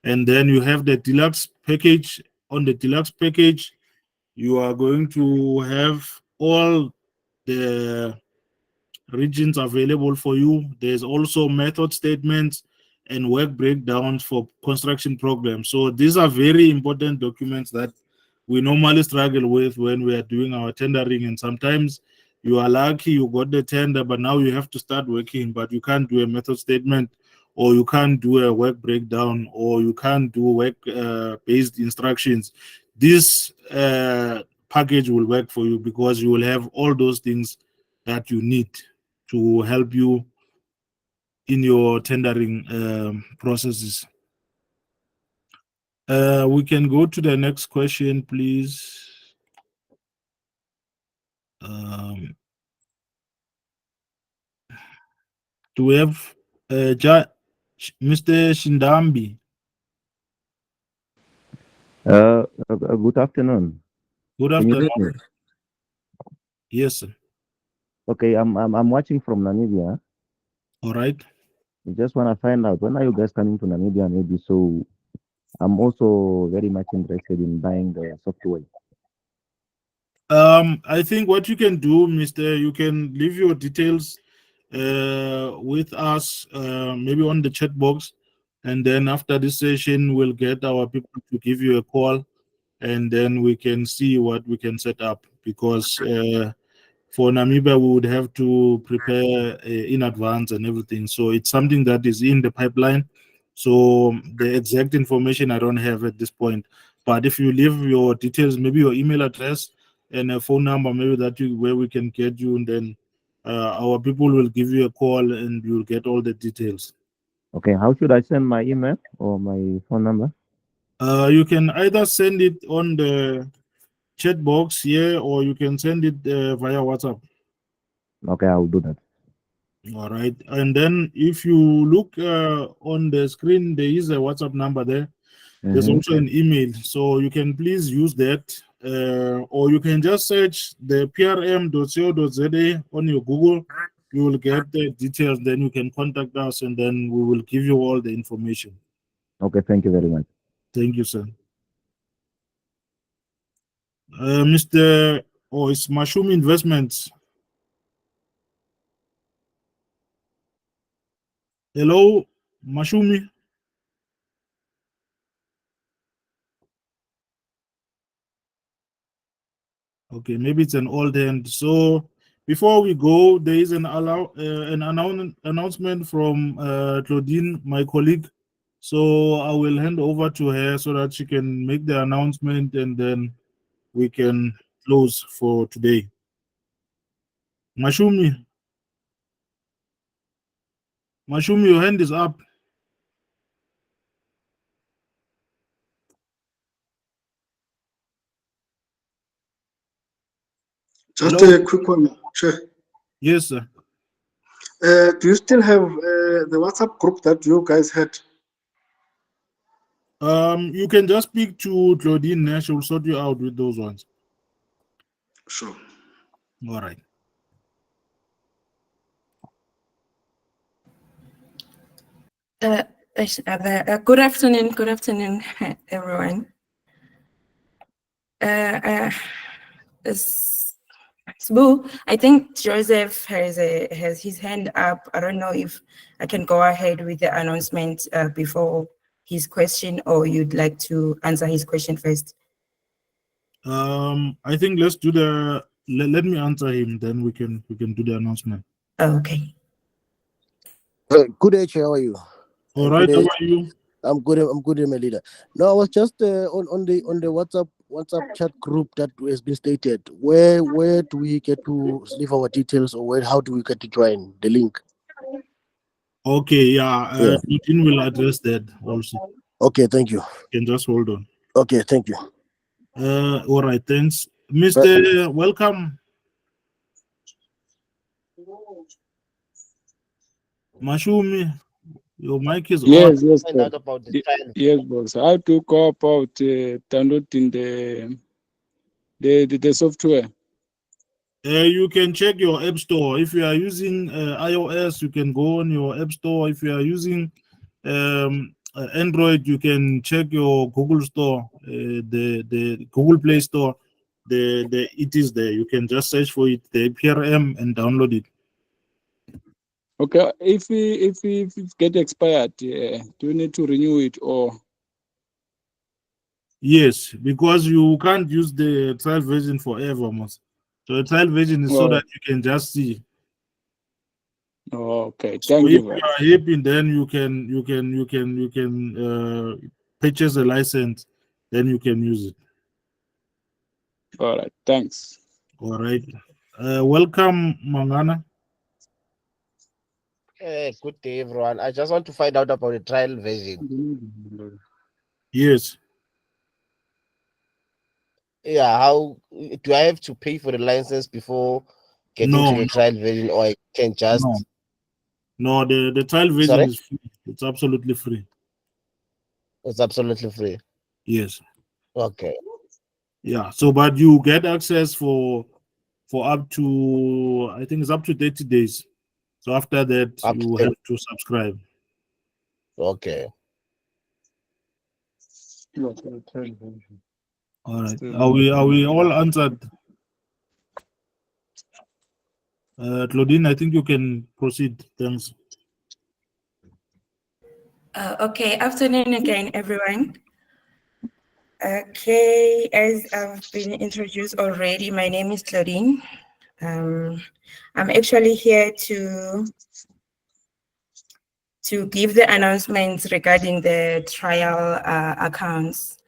[SPEAKER 1] And then you have the deluxe package. On the deluxe package, you are going to have all the regions available for you. There's also method statements and work breakdowns for construction programs. So these are very important documents that we normally struggle with when we are doing our tendering. And sometimes you are lucky you got the tender, but now you have to start working, but you can't do a method statement, or you can't do a work breakdown, or you can't do work based instructions. This package will work for you because you will have all those things that you need to help you in your tendering processes. We can go to the next question, please. Do we have Mr. Shindambi?
[SPEAKER 4] Good afternoon.
[SPEAKER 1] Good
[SPEAKER 4] Can you
[SPEAKER 1] afternoon.
[SPEAKER 4] hear me?
[SPEAKER 1] Yes, sir.
[SPEAKER 4] Okay, I'm watching from Namibia.
[SPEAKER 1] All right.
[SPEAKER 4] I just want to find out, when are you guys coming to Namibia? Maybe so. I'm also very much interested in buying the software.
[SPEAKER 1] I think what you can do, Mister, you can leave your details with us, maybe on the chat box, and then after this session, we'll get our people to give you a call, and then we can see what we can set up. Because for Namibia, we would have to prepare in advance and everything. So it's something that is in the pipeline. So the exact information I don't have at this point. But if you leave your details, maybe your email address and a phone number, maybe where we can get you, and then our people will give you a call and you'll get all the details.
[SPEAKER 4] Okay, how should I send my email or my phone number?
[SPEAKER 1] You can either send it on the chat box here, or you can send it via WhatsApp.
[SPEAKER 4] Okay, I'll do that.
[SPEAKER 1] All right. And then if you look on the screen, there is a WhatsApp number there. There's also an email. So you can please use that. Or you can just search the prm.co.za on your Google. You will get the details. Then you can contact us, and then we will give you all the information.
[SPEAKER 4] Okay, thank you very much.
[SPEAKER 1] Thank you, sir. Mr. Oh, it's Mushroom Investments. Hello, Mashumi. Okay, maybe it's an old hand. So before we go, there is an announcement from Claudine, my colleague. So I will hand over to her so that she can make the announcement, and then we can close for today. Mashumi, your hand is up.
[SPEAKER 2] Just
[SPEAKER 1] Hello?
[SPEAKER 2] a quick one, Chair.
[SPEAKER 1] Yes, sir.
[SPEAKER 2] Do you still have the WhatsApp group that you guys had?
[SPEAKER 1] You can just speak to Claudine Nash. She will sort you out with those ones.
[SPEAKER 2] Sure.
[SPEAKER 1] All right.
[SPEAKER 5] Good afternoon, everyone. Sbu, I think Joseph has his hand up. I don't know if I can go ahead with the announcement before his question, or you'd like to answer his question first.
[SPEAKER 1] I think let's do the. Let me answer him. Then we can do the announcement.
[SPEAKER 5] Okay.
[SPEAKER 6] Good day, Chair. How are you?
[SPEAKER 1] All
[SPEAKER 6] And
[SPEAKER 1] right.
[SPEAKER 6] good
[SPEAKER 1] How
[SPEAKER 6] day.
[SPEAKER 1] are you?
[SPEAKER 6] I'm good, my leader. No, I was just on the WhatsApp chat group that has been stated. Where do we get to leave our details, or how do we get to join the link?
[SPEAKER 1] Okay. Yeah.
[SPEAKER 6] Yeah.
[SPEAKER 1] Claudine will address that also.
[SPEAKER 6] Okay, thank you.
[SPEAKER 1] You can just hold on.
[SPEAKER 6] Okay, thank you.
[SPEAKER 1] All right. Thanks, Mr. Welcome, Mashumi. Your mic is on.
[SPEAKER 7] Yes,
[SPEAKER 6] Find out about the trial.
[SPEAKER 7] yes, boss. How to go about downloading the software?
[SPEAKER 1] You can check your app store. If you are using iOS, you can go on your app store. If you are using Android, you can check your Google store, the Google Play Store. It is there. You can just search for it, the PRM, and download it.
[SPEAKER 7] Okay, if we get expired, do you need to renew it or?
[SPEAKER 1] Yes, because you can't use the trial version forever, most. So the trial version is so
[SPEAKER 7] Oh.
[SPEAKER 1] that you can just see.
[SPEAKER 7] Oh, okay,
[SPEAKER 1] So
[SPEAKER 7] thank
[SPEAKER 1] if
[SPEAKER 7] you.
[SPEAKER 1] you
[SPEAKER 7] Very
[SPEAKER 1] are happy, then you can purchase a license, then you can use it.
[SPEAKER 7] All right, thanks.
[SPEAKER 1] All right. Welcome, Mangana.
[SPEAKER 6] Good day, everyone. I just want to find out about the trial version.
[SPEAKER 1] Yes.
[SPEAKER 6] Yeah, how do I have to pay for the license before getting to the trial version, or I can just?
[SPEAKER 1] No, the trial version
[SPEAKER 6] Sorry?
[SPEAKER 1] is free. It's absolutely free.
[SPEAKER 6] It's absolutely free.
[SPEAKER 1] Yes.
[SPEAKER 6] Okay.
[SPEAKER 1] Yeah. So, but you get access for up to, I think it's up to 30 days. So after that,
[SPEAKER 6] Up to
[SPEAKER 1] you
[SPEAKER 6] 30.
[SPEAKER 1] have to subscribe.
[SPEAKER 6] Okay.
[SPEAKER 1] All right. Are we all answered? Claudine, I think you can proceed. Thanks.
[SPEAKER 5] Okay, afternoon again, everyone. Okay, as I've been introduced already, my name is Claudine. I'm actually here to give the announcements regarding the trial accounts.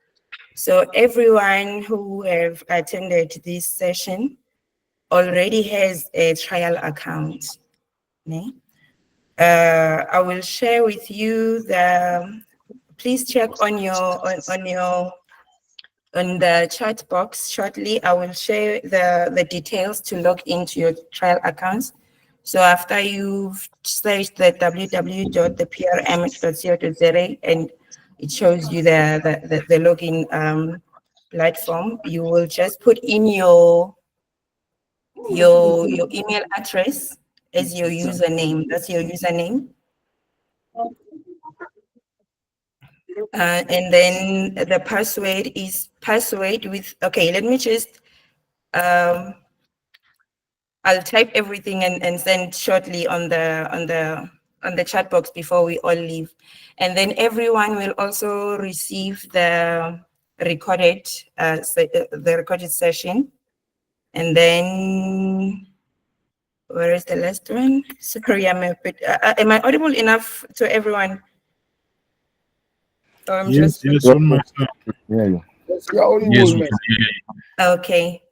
[SPEAKER 5] So everyone who have attended this session already has a trial account. Okay? I will share with you please check on the chat box shortly. I will share the details to log into your trial accounts. So after you've searched the www.theprm.co.za and it shows you the login platform, you will just put in your email address as your username. That's your username. And then the password is password with, okay, let me just, I'll type everything and send shortly on the chat box before we all leave. And then everyone will also receive the recorded session. And then, where is the last one? Sorry, I'm a bit, am I audible enough to everyone? So I'm
[SPEAKER 1] Yes,
[SPEAKER 5] just
[SPEAKER 1] on my side.
[SPEAKER 4] Yeah.
[SPEAKER 3] Yes, we can hear you.
[SPEAKER 5] okay.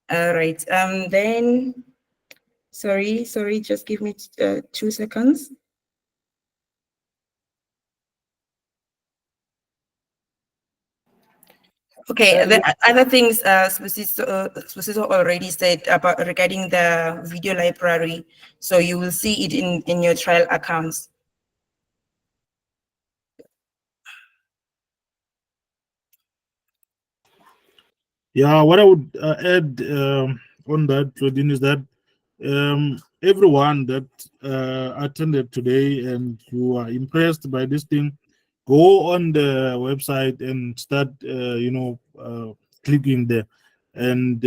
[SPEAKER 5] All right. Then, sorry. Just give me 2 seconds. Okay, the other things Spusiso already said about regarding the video library, so you will see it in your trial accounts.
[SPEAKER 1] Yeah, what I would add on that, Claudine, is that everyone that attended today and you are impressed by this thing, go on the website and start, clicking there. And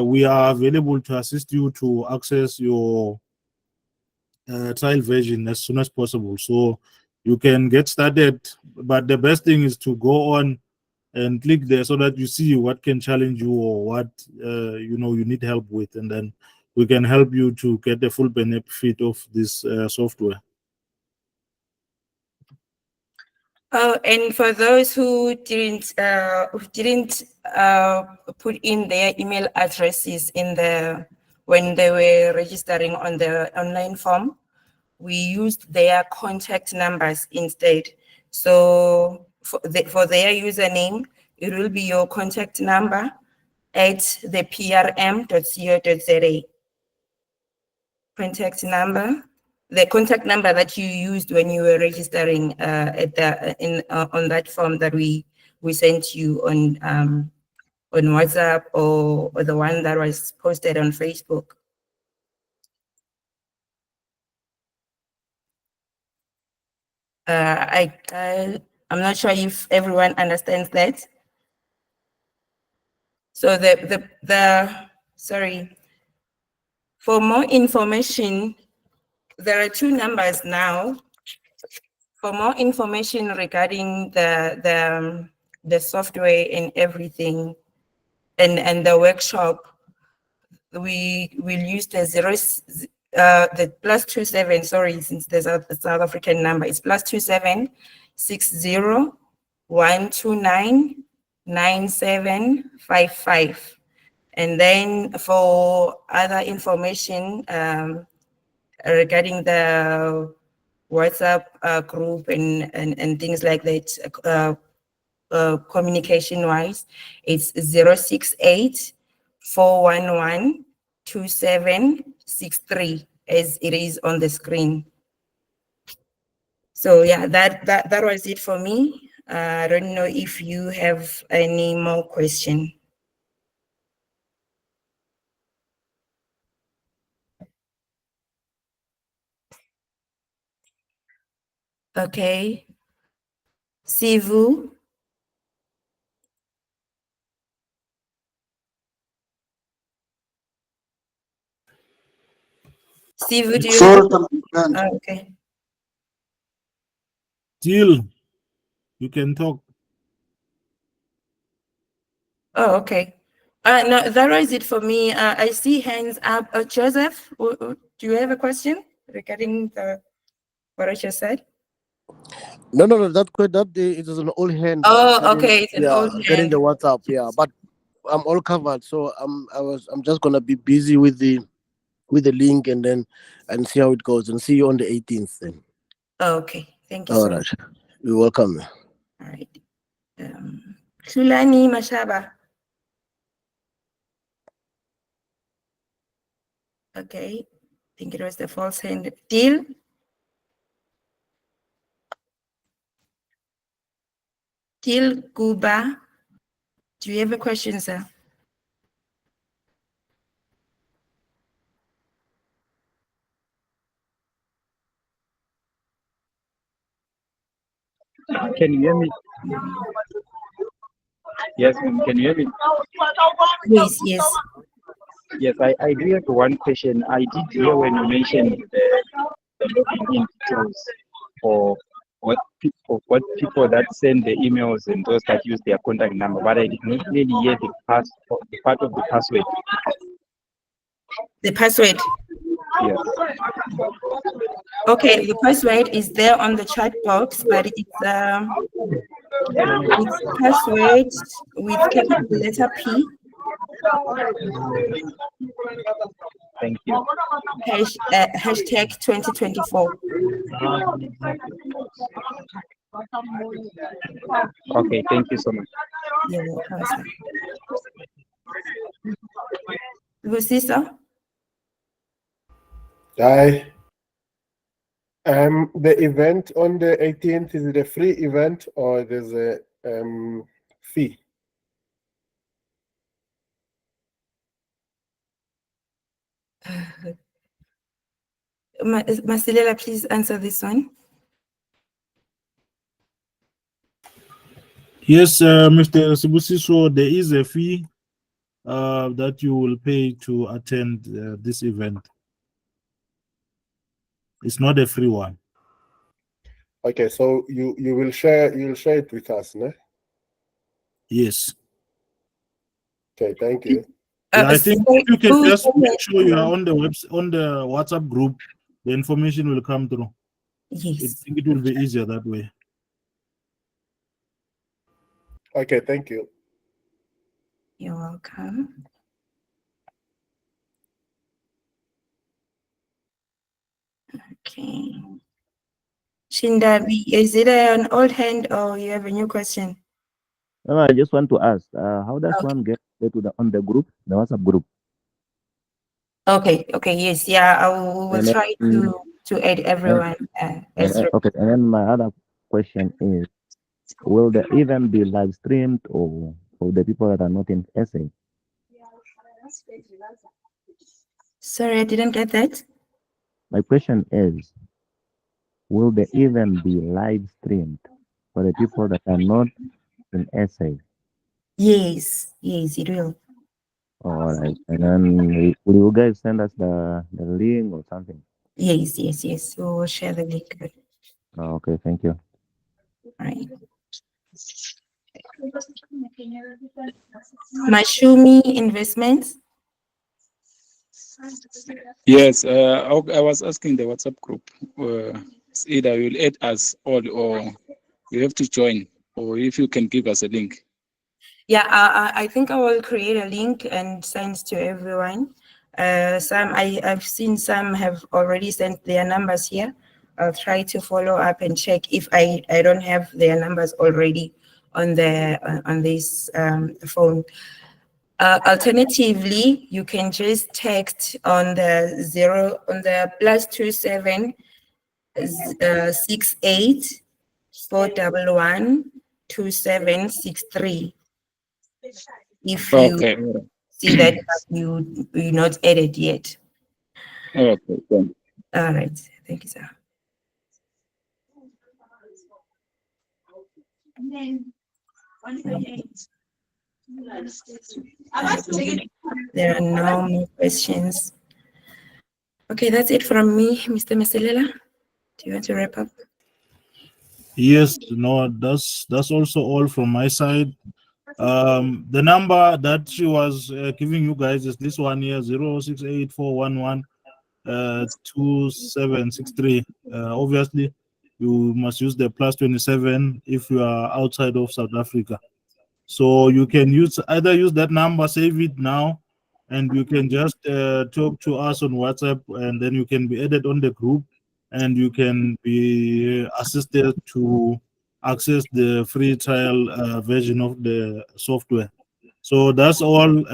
[SPEAKER 1] we are available to assist you to access your trial version as soon as possible. So you can get started, but the best thing is to go on and click there so that you see what can challenge you or what you need help with, and then we can help you to get the full benefit of this software.
[SPEAKER 5] Oh, and for those who didn't put in their email addresses when they were registering on the online form, we used their contact numbers instead. So for their username, it will be your contact number at the prm.co.za. Contact number, the contact number that you used when you were registering on that form that we sent you on WhatsApp or the one that was posted on Facebook. I'm not sure if everyone understands that. So sorry. For more information, there are two numbers now. For more information regarding the software and everything, and the workshop, we will use the +27. Sorry, since there's a South African number, it's +27 60 129 9755. And then for other information regarding the WhatsApp group and things like that, communication-wise, it's 068 411 2763, as it is on the screen. So yeah, that was it for me. I don't know if you have any more questions. Okay. Sivu. Sivu, do you
[SPEAKER 2] Sorry,
[SPEAKER 5] okay.
[SPEAKER 1] Still, you can talk.
[SPEAKER 5] Oh, okay. No, that was it for me. I see hands up. Joseph, do you have a question regarding what I just said?
[SPEAKER 6] No, that's quite that it is an old hand.
[SPEAKER 5] Oh, okay, it's an old
[SPEAKER 6] Getting
[SPEAKER 5] hand.
[SPEAKER 6] the WhatsApp, yeah, but I'm all covered. So I'm just gonna be busy with the link and see how it goes, and see you on the 18th then.
[SPEAKER 5] Okay, thank you.
[SPEAKER 6] All right, you're welcome.
[SPEAKER 5] All right. Shulani Mashaba. Okay, I think it was the false hand. Deal. Till Guba, do you have a question, sir?
[SPEAKER 8] Can you hear me? Yes, ma'am. Can you hear me?
[SPEAKER 5] Yes, yes.
[SPEAKER 8] Yes, I do have one question. I did hear when you mentioned the login details for what people that send the emails and those that use their contact number, but I did not really hear the part of the password.
[SPEAKER 5] The password.
[SPEAKER 8] Yes.
[SPEAKER 5] Okay, the password is there on the chat box, but it's password with capital letter P.
[SPEAKER 8] Thank you.
[SPEAKER 5] Hashtag 2024.
[SPEAKER 8] Okay, thank you so much.
[SPEAKER 5] You're welcome, sir. Busiso?
[SPEAKER 9] Hi. The event on the 18th, is it a free event or there's a fee?
[SPEAKER 5] Masilela, please answer this one.
[SPEAKER 1] Yes, Mr. Sibusiso, there is a fee that you will pay to attend this event. It's not a free one.
[SPEAKER 9] Okay, so you'll share it with us, no?
[SPEAKER 1] Yes.
[SPEAKER 9] Okay, thank you.
[SPEAKER 1] Yeah, I think if you can
[SPEAKER 5] who-
[SPEAKER 1] just make sure you are on the on the WhatsApp group, the information will come through. I
[SPEAKER 5] Yes.
[SPEAKER 1] think it will be easier that way.
[SPEAKER 9] Okay, thank you.
[SPEAKER 5] You're welcome. Okay. Shindabi, is it an old hand or you have a new question?
[SPEAKER 4] No, I just want to ask, how does
[SPEAKER 5] Okay.
[SPEAKER 4] one get to the on the group, the WhatsApp group?
[SPEAKER 5] Okay, yes, yeah, I will
[SPEAKER 4] And then,
[SPEAKER 5] try to add everyone as
[SPEAKER 4] okay, and then my other question is, will the event be live streamed or for the people that are not in SA?
[SPEAKER 5] Sorry, I didn't get that.
[SPEAKER 4] My question is, will the event be live streamed for the people that are not in SA?
[SPEAKER 5] Yes, it will.
[SPEAKER 4] All right, and then will you guys send us the link or something?
[SPEAKER 5] Yes. We will share the link.
[SPEAKER 4] Oh, okay, thank you.
[SPEAKER 5] Right. Mashumi Investments.
[SPEAKER 7] Yes, I was asking the WhatsApp group. It's either you'll add us all or you have to join, or if you can give us a link.
[SPEAKER 5] Yeah, I think I will create a link and send to everyone. I've seen some have already sent their numbers here. I'll try to follow up and check if I don't have their numbers already on this phone. Alternatively, you can just text on the +27 68 411 2763. If you
[SPEAKER 7] Okay.
[SPEAKER 5] see that you're not added yet.
[SPEAKER 7] Okay. Then.
[SPEAKER 5] All right. Thank you, sir. There are no more questions. Okay, that's it from me, Mr. Masilela. Do you want to wrap up?
[SPEAKER 1] Yes, no, that's also all from my side. The number that she was giving you guys is this one here, 068411 2763. Obviously, you must use the +27 if you are outside of South Africa. So you can either use that number, save it now, and you can just talk to us on WhatsApp, and then you can be added on the group, and you can be assisted to access the free trial version of the software. So that's all.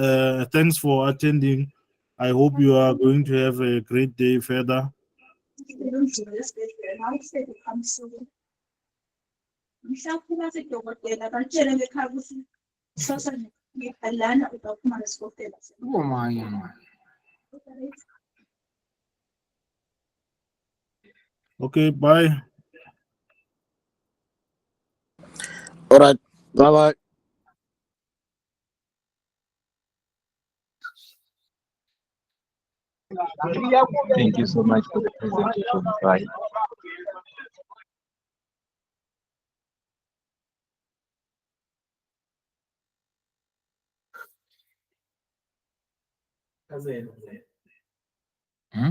[SPEAKER 1] Thanks for attending. I hope you are going to have a great day further. Okay, bye.
[SPEAKER 6] All right. Bye bye.
[SPEAKER 8] Thank you so much for the presentation. Bye.
[SPEAKER 9] Hmm?